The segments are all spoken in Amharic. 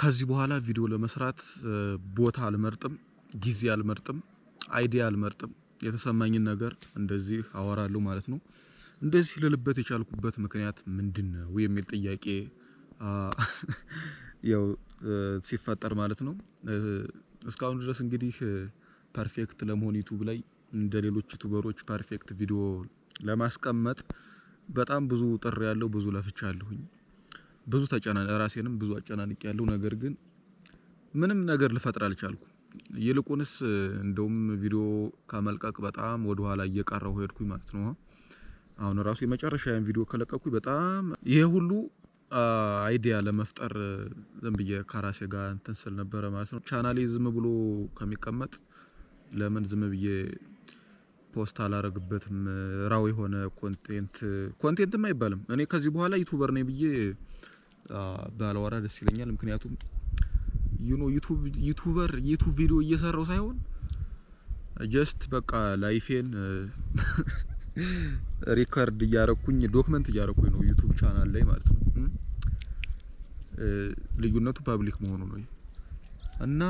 ከዚህ በኋላ ቪዲዮ ለመስራት ቦታ አልመርጥም፣ ጊዜ አልመርጥም፣ አይዲያ አልመርጥም። የተሰማኝን ነገር እንደዚህ አወራለሁ ማለት ነው። እንደዚህ ልልበት የቻልኩበት ምክንያት ምንድነው የሚል ጥያቄ ያው ሲፈጠር ማለት ነው። እስካሁን ድረስ እንግዲህ ፐርፌክት ለመሆን ዩቲዩብ ላይ እንደሌሎች ዩቲዩበሮች ፐርፌክት ቪዲዮ ለማስቀመጥ በጣም ብዙ ጥሪ ያለው ብዙ ለፍቻለሁኝ። ብዙ ራሴንም ብዙ አጨናንቄ ያለው ነገር ግን ምንም ነገር ልፈጥር አልቻልኩም። ይልቁንስ እንደውም ቪዲዮ ከመልቀቅ በጣም ወደ ኋላ እየቀረው ሄድኩኝ ማለት ነው። አሁን ራሱ የመጨረሻውን ቪዲዮ ከለቀቅኩኝ በጣም ይሄ ሁሉ አይዲያ ለመፍጠር ዝም ብዬ ከራሴ ጋር እንትን ስል ነበር ማለት ነው። ቻናሌ ዝም ብሎ ከሚቀመጥ ለምን ዝም ብዬ ፖስት አላረግበትም? ራው የሆነ ኮንቴንትም አይባልም። እኔ ከዚህ በኋላ ዩቲዩበር ነኝ ብዬ ባላወራ ደስ ይለኛል። ምክንያቱም ዩቲዩበር ዩቲዩብ ቪዲዮ እየሰራው ሳይሆን ጀስት በቃ ላይፌን ሪከርድ እያረኩኝ ዶክመንት እያረኩኝ ነው ዩቲዩብ ቻናል ላይ ማለት ነው። ልዩነቱ ፐብሊክ መሆኑ ነው። እና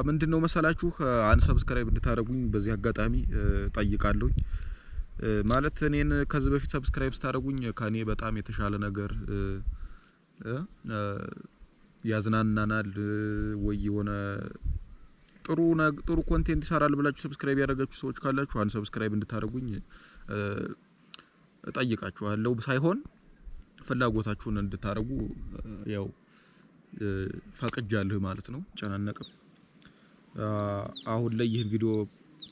ምንድነው መሰላችሁ አንሰብስክራይብ እንድታረጉኝ በዚህ አጋጣሚ ጠይቃለሁ። ማለት እኔን ከዚህ በፊት ሰብስክራይብ ስታረጉኝ ከኔ በጣም የተሻለ ነገር ያዝናናናል ወይ የሆነ ጥሩ ኮንቴንት ይሰራል ብላችሁ ሰብስክራይብ ያደረጋችሁ ሰዎች ካላችሁ አንሰብስክራይብ እንድታረጉኝ እጠይቃችኋለሁ። ሳይሆን ፍላጎታችሁን እንድታረጉ ያው ፈቅጃለሁ ማለት ነው። ጨናነቅም አሁን ላይ ይሄን ቪዲዮ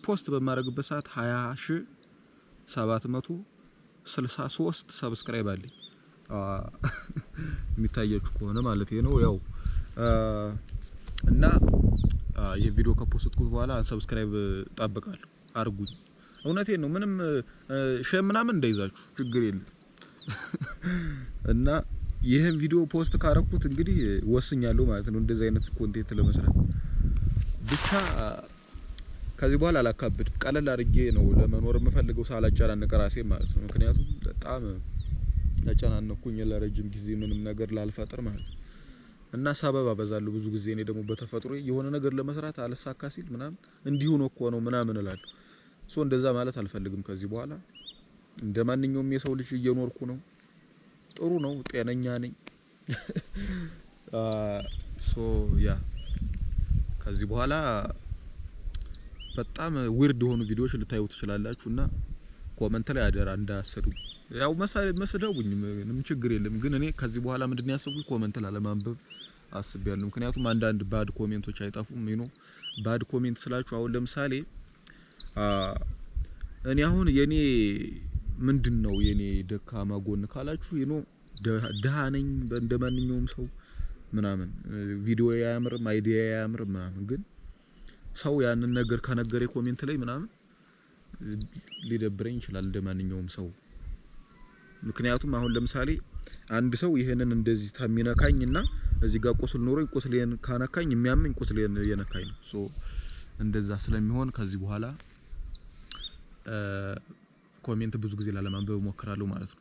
ፖስት በማድረግበት ሰዓት 20763 ሰብስክራይብ አለኝ። የሚታያችሁ ከሆነ ማለት ነው። ያው እና ይሄ ቪዲዮ ከፖስትኩት በኋላ አንሰብስክራይብ ጠብቃለሁ አርጉኝ። እውነቴን ነው። ምንም ሼም ምናምን እንዳይዛችሁ ችግር የለም። እና ይሄን ቪዲዮ ፖስት ካረኩት እንግዲህ ወስኛለሁ ማለት ነው እንደዚህ አይነት ኮንቴንት ለመስራት። ብቻ ከዚህ በኋላ አላካብድም። ቀለል አድርጌ ነው ለመኖር የምፈልገው ሳላጨናንቅ ራሴ ማለት ነው። ምክንያቱም በጣም ተጨናነኩኝ ለረጅም ጊዜ ምንም ነገር ላልፈጥር ማለት ነው። እና ሰበብ አበዛለሁ ብዙ ጊዜ። እኔ ደግሞ በተፈጥሮ የሆነ ነገር ለመስራት አልሳካ ሲል ምናምን እንዲሁ ነው እኮ ነው ምናምን እላለሁ። እንደዛ ማለት አልፈልግም ከዚህ በኋላ። እንደማንኛውም የሰው ልጅ እየኖርኩ ነው። ጥሩ ነው፣ ጤነኛ ነኝ። ያ ከዚህ በኋላ በጣም ዊርድ የሆኑ ቪዲዮዎች ልታዩ ትችላላችሁና ኮሜንት ላይ አደራ እንዳያሰዱኝ። ያው መስደውኝ ምንም ችግር የለም። ግን እኔ ከዚህ በኋላ ምንድነው ያሰብኩኝ ኮሜንት ላለማንበብ አስቤያለሁ። ምክንያቱም አንዳንድ ባድ ኮሜንቶች አይጠፉም። ባድ ኮሜንት ስላችሁ አሁን ለምሳሌ እኔ አሁን የኔ ምንድነው የኔ ደካማ ጎን ካላችሁ ደሃ ነኝ እንደማንኛውም ሰው ምናምን ቪዲዮ ያያምርም አይዲያ ያያምርም ምናምን። ግን ሰው ያንን ነገር ከነገረ ኮሜንት ላይ ምናምን ሊደብረኝ ይችላል እንደማንኛውም ሰው። ምክንያቱም አሁን ለምሳሌ አንድ ሰው ይሄንን እንደዚህ ታሚነካኝና እዚህ ጋር ቁስል ኖሮኝ ቁስሌን ካነካኝ የሚያመኝ ቁስሌን የነካኝ ነው። እንደዛ ስለሚሆን ከዚህ በኋላ ኮሜንት ብዙ ጊዜ ላለማንበብ ሞክራለሁ ማለት ነው።